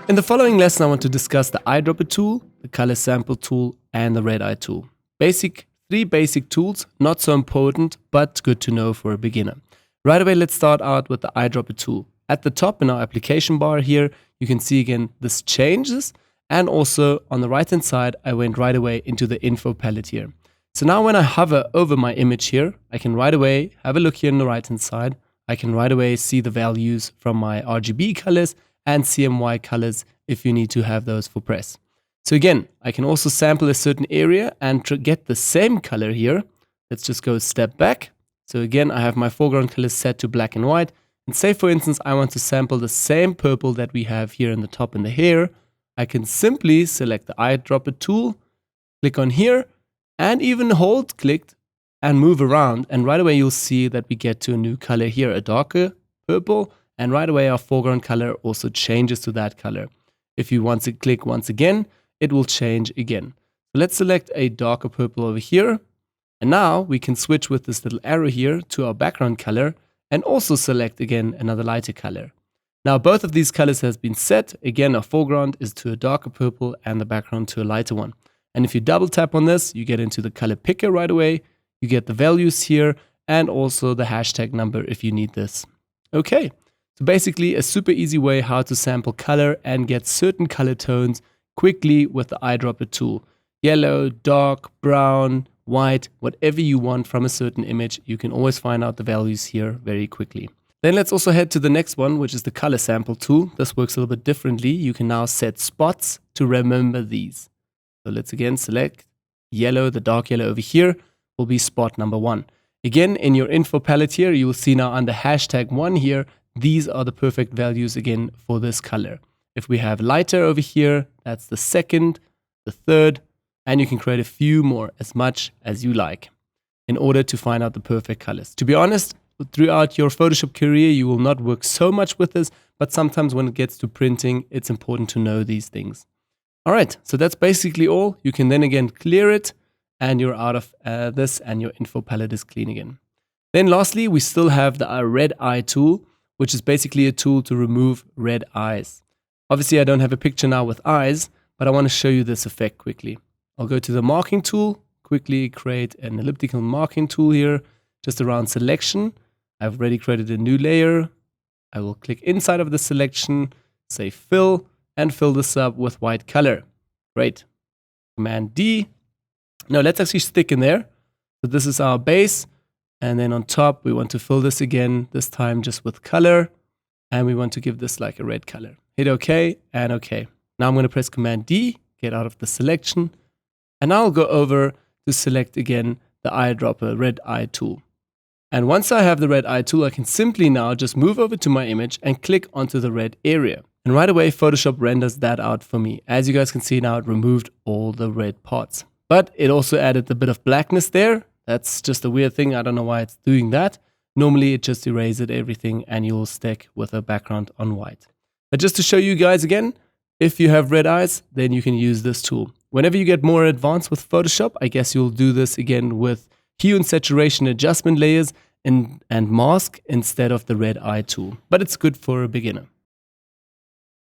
In the following lesson, I want to discuss the eyedropper tool, the color sample tool, and the red eye tool. Three basic tools, not so important, but good to know for a beginner. Right away, let's start out with the eyedropper tool. At the top in our application bar here, you can see again this changes, and also on the right hand side, I went right away into the info palette here. So now when I hover over my image here, I can right away have a look here on the right hand side. I can right away see the values from my RGB colors and CMY colors if you need to have those for press. So again, I can also sample a certain area and get the same color here. Let's just go a step back. So again, I have my foreground colors set to black and white. And say for instance, I want to sample the same purple that we have here in the top in the hair. I can simply select the eyedropper tool, click on here, and even hold clicked and move around. And right away, you'll see that we get to a new color here, a darker purple. And right away, our foreground color also changes to that color. If you want to click once again, it will change again. So let's select a darker purple over here. And now we can switch with this little arrow here to our background color and also select again another lighter color. Now both of these colors has been set. Again, our foreground is to a darker purple and the background to a lighter one. And if you double tap on this, you get into the color picker right away. You get the values here and also the hashtag number if you need this. Okay. So basically a super easy way how to sample color and get certain color tones quickly with the eyedropper tool. Yellow, dark, brown, white, whatever you want from a certain image, you can always find out the values here very quickly. Then let's also head to the next one, which is the color sample tool. This works a little bit differently. You can now set spots to remember these. So let's again select yellow, the dark yellow over here will be spot number 1. Again, in your info palette here, you will see now under hashtag 1 here, these are the perfect values again for this color. If we have lighter over here, that's the second, the third, and you can create a few more, as much as you like, in order to find out the perfect colors. To be honest, throughout your Photoshop career, you will not work so much with this, but sometimes when it gets to printing, it's important to know these things. All right, so that's basically all. You can then again clear it, and you're out of this, and your info palette is clean again. Then lastly, we still have the red eye tool, which is basically a tool to remove red eyes. Obviously, I don't have a picture now with eyes, but I want to show you this effect quickly. I'll go to the marking tool, quickly create an elliptical marking tool here, just around selection. I've already created a new layer. I will click inside of the selection, say fill, and fill this up with white color. Great. Command D. Now let's actually stick in there. So this is our base. And then on top, we want to fill this again, this time just with color. And we want to give this like a red color. Hit OK and OK. Now I'm going to press Command D, get out of the selection. And now I'll go over to select again the eyedropper red eye tool. And once I have the red eye tool, I can simply now just move over to my image and click onto the red area. And right away, Photoshop renders that out for me. As you guys can see now, it removed all the red parts. But it also added a bit of blackness there. That's just a weird thing. I don't know why it's doing that. Normally, it just erases everything and you'll stick with a background on white. But just to show you guys again, if you have red eyes, then you can use this tool. Whenever you get more advanced with Photoshop, I guess you'll do this again with hue and saturation adjustment layers and mask instead of the red eye tool. But it's good for a beginner.